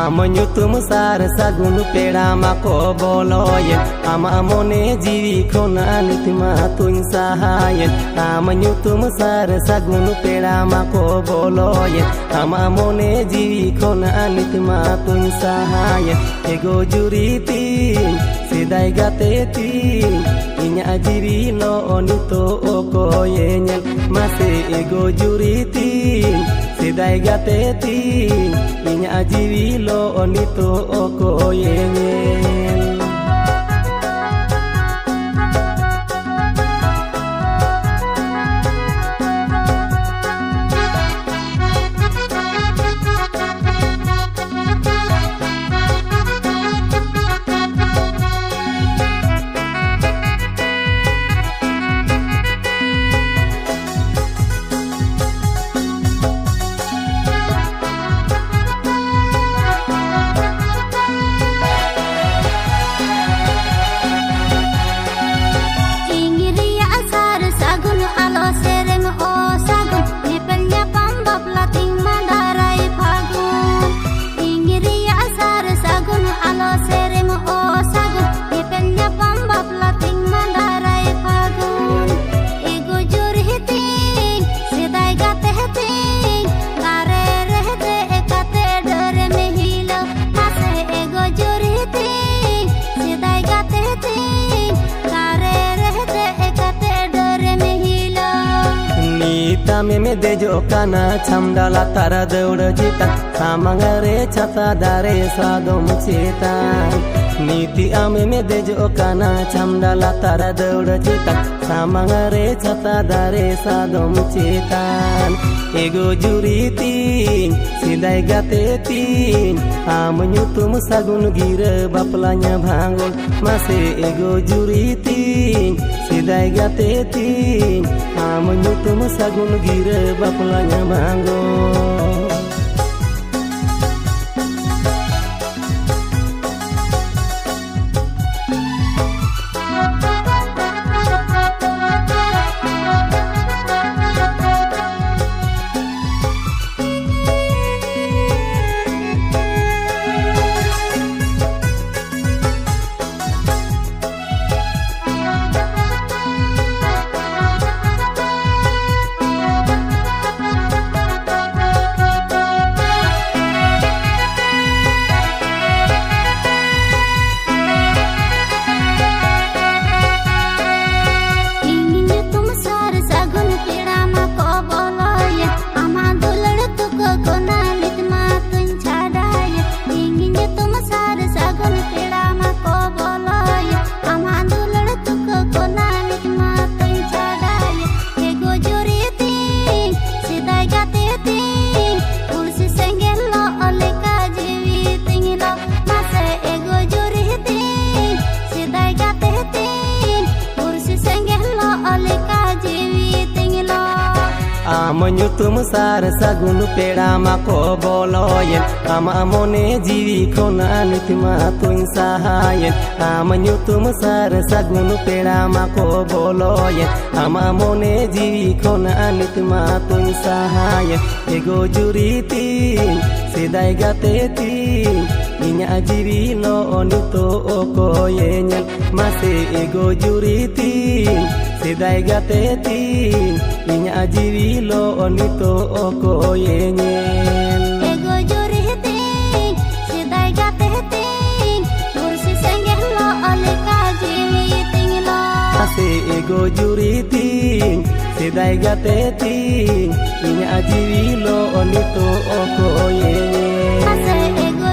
nyutum sar sagun peda mako boloyen ama mone jiwi khona nitima tuin sahayen nyutum sar sagun peda mako boloyen ama mone jiwi khona nitima tuin sahayen ego juritin sidai gatetin inya jiwi lo onito okoyenyen mase ego juritin sidai gatetin inya jiwi lo onito okoyenyen में देजो काना छमडाला तारा दौड़ जीता सामंगरे छता दारे सादोम चेतान नीति आमे में देजो काना छमडाला तारा दौड़ जीता सामंगरे छता दारे सादोम चेतान एगो juritin sidai gatetin nyutum sagun gira baplanya bhangon mase ego juritin sidai gatetin nyutum sagun gira baplanya bhangon nyutum sar sagun peda mako boloyen ama mone jiwi khona nitima tuin sahayen nyutum sar sagun peda mako boloyen ama mone jiwi khona nitima tuin sahayen ego juritin sidai gatetin inya jiwi lo onito okoyenyen mase ego juritin sidai gatetin inya jiwi lo onito okoyenyen ego juritin sidai gatetin kursi senggeh lo oleka jiwi tinglo ase ego juritin sidai gatetin inya jiwi lo onito okoyenyen ase ego